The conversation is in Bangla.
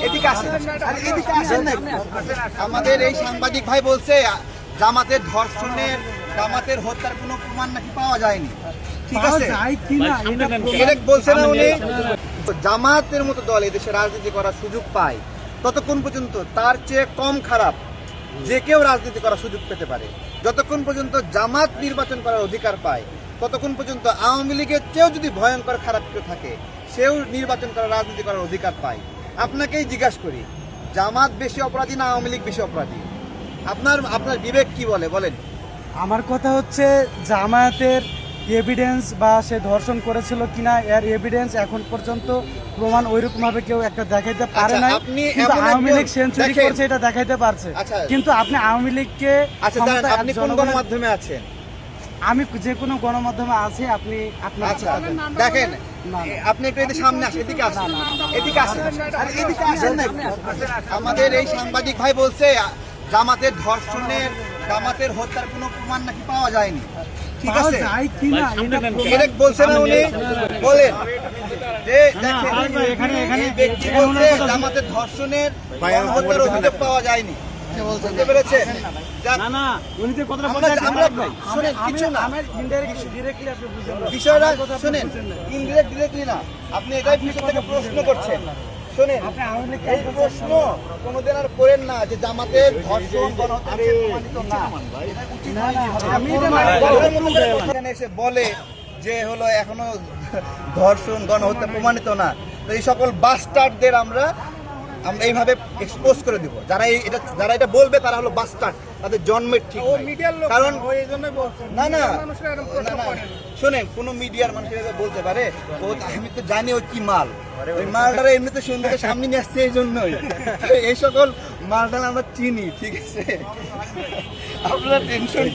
এদিকে আসেন, এদিকে আসেন না। আমাদের এই সাংবাদিক ভাই বলছে জামাতের ধর্ষণের, জামাতের হত্যার কোনো প্রমাণ নাকি পাওয়া যায়নি। ঠিক আছে, এটা বলছে না উনি। জামাতের মতো দল এদেশে রাজনীতি করার সুযোগ পায়, ততক্ষণ পর্যন্ত তার চেয়ে কম খারাপ যে কেউ রাজনীতি করার সুযোগ পেতে পারে। যতক্ষণ পর্যন্ত জামাত নির্বাচন করার অধিকার পায়, ততক্ষণ পর্যন্ত আওয়ামী লীগের চেয়েও যদি ভয়ঙ্কর খারাপ কেউ থাকে, সেও নির্বাচন করার, রাজনীতি করার অধিকার পায়। আপনাকেই জিজ্ঞাসা করি, জামাত বেশি অপরাধী না আওয়ামী লীগ বেশি অপরাধী? আপনার বিবেক কি বলে, বলেন। আমার কথা হচ্ছে জামায়াতের এভিডেন্স বা সে ধর্ষণ করেছিল কিনা এর এভিডেন্স এখন পর্যন্ত প্রমাণ ওইরকম ভাবে কেউ একটা দেখাইতে পারে না। কিন্তু আওয়ামী লীগ সেঞ্চুরি করেছে এটা দেখাইতে পারছে। কিন্তু আপনি আওয়ামী লীগকে, আপনি কোন গণমাধ্যমে আছেন? আমি যে কোনো গণমাধ্যমে আছি। আপনি আপনার দেখেন, আপনি একটু এদিকে সামনে আসেন, এদিকে আসেন, এদিকে আসেন, এদিকে আসেন না। আমাদের এই সাংবাদিক ভাই বলছে জামাতের ধর্ষণের, জামাতের হত্যার কোনো প্রমাণ নাকি পাওয়া যায়নি। ঠিক আছে, এটা বলছে না উনি। বলেন যে এই ব্যক্তি বলছে জামাতের ধর্ষণের, হত্যার অভিযোগ পাওয়া যায়নি। বুঝতে পেরেছেন? বিষয়টা শোনেন, ইনডিরেক্টলি না, আপনি এটাই বিষয় থেকে প্রশ্ন করছেন। শোনেন, এই প্রশ্ন কোনোদিন আর করেন না যে জামাতের ধর্ষণ এসে বলে যে হলো এখনো ধর্ষণ গণহত্যা প্রমাণিত না। তো এই সকল বাস্টার্ডদের আমরা এইভাবে এক্সপোজ করে দিব। যারা এটা বলবে তারা হলো বাস্টার্ড, তাদের জন্মের ঠিক নাই। কারণ না না শোনেন, কোন মিডিয়ার মানুষ বলতে পারে আমি তো জানি ও কি মাল, ওই মালটারা এমনিতে সুন্দর সামনে নিয়ে আসছে, এই জন্যই এই সকল মালটা আমরা চিনি। ঠিক আছে, আপনারা টেনশন